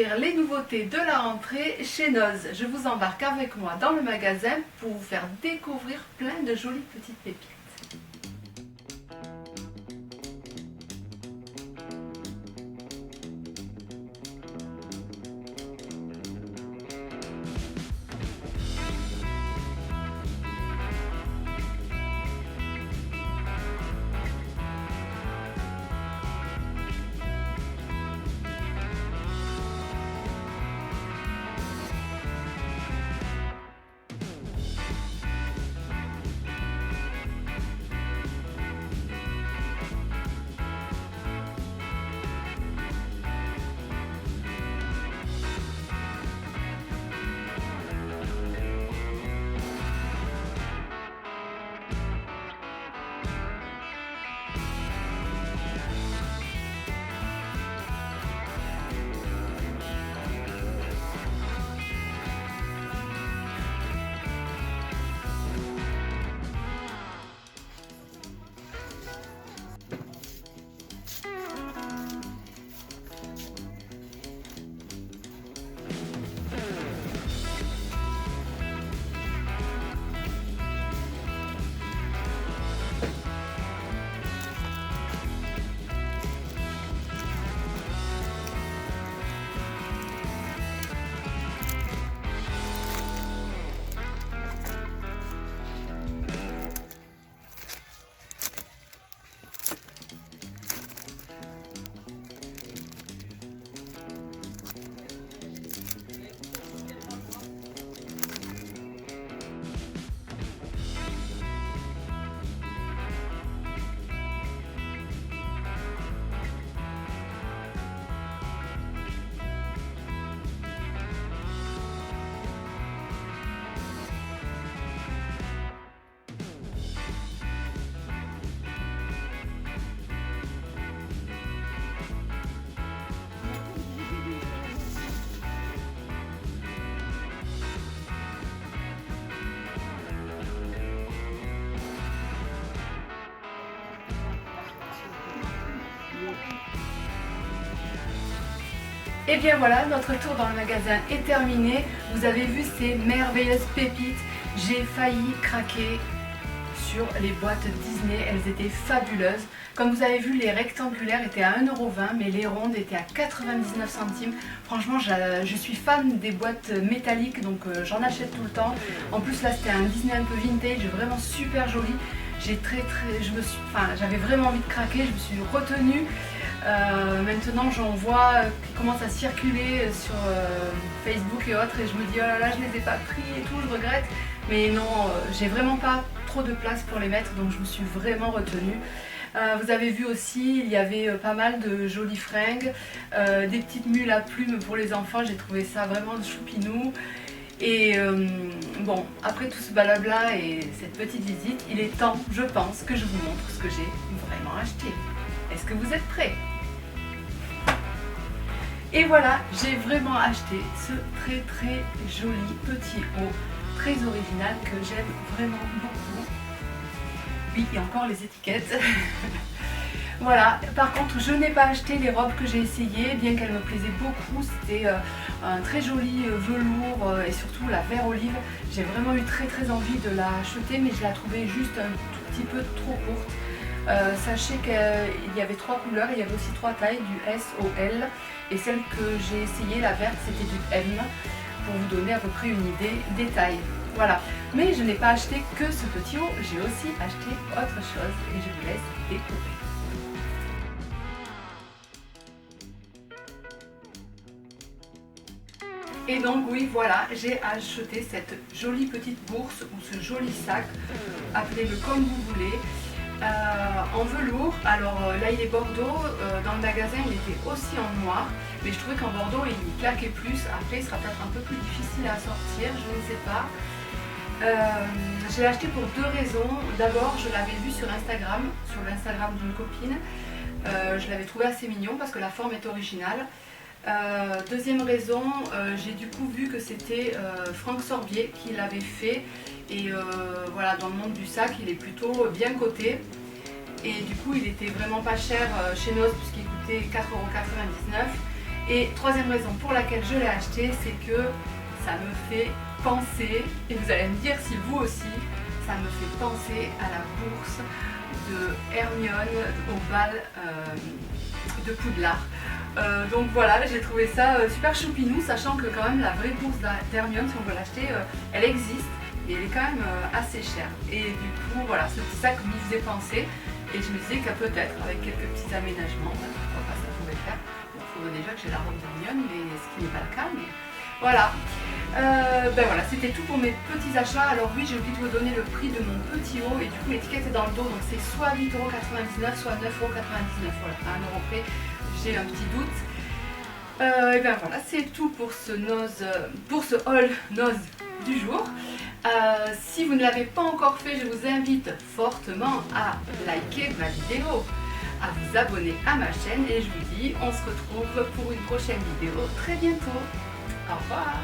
découvrir les nouveautés de la rentrée chez Noz. Je vous embarque avec moi dans le magasin pour vous faire découvrir plein de jolies petites pépites. Et bien voilà, notre tour dans le magasin est terminé. Vous avez vu ces merveilleuses pépites. J'ai failli craquer sur les boîtes Disney, elles étaient fabuleuses. Comme vous avez vu, les rectangulaires étaient à 1,20 €, mais les rondes étaient à 99 centimes. Franchement, je suis fan des boîtes métalliques, donc j'en achète tout le temps. En plus là, c'était un Disney un peu vintage, vraiment super joli. J'avais vraiment envie de craquer, je me suis retenue. Maintenant j'en vois qui commencent à circuler sur Facebook et autres et je me dis oh là là, je les ai pas pris et tout, je regrette, mais non, j'ai vraiment pas trop de place pour les mettre, donc je me suis vraiment retenue. Vous avez vu aussi, il y avait pas mal de jolies fringues, des petites mules à plumes pour les enfants, j'ai trouvé ça vraiment choupinou. Et bon, après tout ce blabla et cette petite visite, il est temps, je pense, que je vous montre ce que j'ai vraiment acheté. Est-ce que vous êtes prêts? Et voilà, j'ai vraiment acheté ce très joli petit haut, très original, que j'aime vraiment beaucoup. Oui, et encore les étiquettes. Voilà, par contre je n'ai pas acheté les robes que j'ai essayées, bien qu'elles me plaisaient beaucoup. C'était un très joli velours et surtout la vert olive. J'ai vraiment eu très envie de la acheter, mais je la trouvais juste un tout petit peu trop courte. Sachez qu'il y avait 3 couleurs, il y avait aussi 3 tailles, du S au L, et celle que j'ai essayée, la verte, c'était du M, pour vous donner à peu près une idée des tailles. Voilà, mais je n'ai pas acheté que ce petit haut, j'ai aussi acheté autre chose et je vous laisse découvrir. Et donc oui, voilà, j'ai acheté cette jolie petite bourse ou ce joli sac, appelez-le comme vous voulez, en velours. Alors là il est Bordeaux, dans le magasin il était aussi en noir, mais je trouvais qu'en Bordeaux il claquait plus. Après il sera peut-être un peu plus difficile à sortir, je ne sais pas. Je l'ai acheté pour 2 raisons. D'abord, je l'avais vu sur Instagram, sur l'Instagram d'une copine. Je l'avais trouvé assez mignon parce que la forme est originale. Deuxième raison, j'ai du coup vu que c'était Franck Sorbier qui l'avait fait. Et voilà, dans le monde du sac, il est plutôt bien coté. Et du coup, il était vraiment pas cher chez Noz puisqu'il coûtait 4,99 €. Et troisième raison pour laquelle je l'ai acheté, c'est que ça me fait penser, et vous allez me dire si vous aussi, ça me fait penser à la bourse de Hermione au bal de Poudlard. Donc voilà, j'ai trouvé ça super choupinou, sachant que quand même la vraie bourse d'Hermione, si on veut l'acheter, elle existe et elle est quand même assez chère. Et du coup voilà, c'est ça qui m'y faisait penser, et je me disais que peut-être avec quelques petits aménagements, pourquoi pas ça pourrait faire. Bon, il faudrait déjà que j'ai la robe d'Hermione, mais ce qui n'est pas le cas, mais voilà. Ben voilà, c'était tout pour mes petits achats. Alors oui, j'ai oublié de vous donner le prix de mon petit haut, et du coup l'étiquette est dans le dos, donc c'est soit 8,99 €, soit 9,99 €. Voilà, à 1 € près, j'ai un petit doute. Et ben voilà, c'est tout pour ce haul noz du jour. Si vous ne l'avez pas encore fait, je vous invite fortement à liker ma vidéo, à vous abonner à ma chaîne, et je vous dis, on se retrouve pour une prochaine vidéo très bientôt. Au revoir.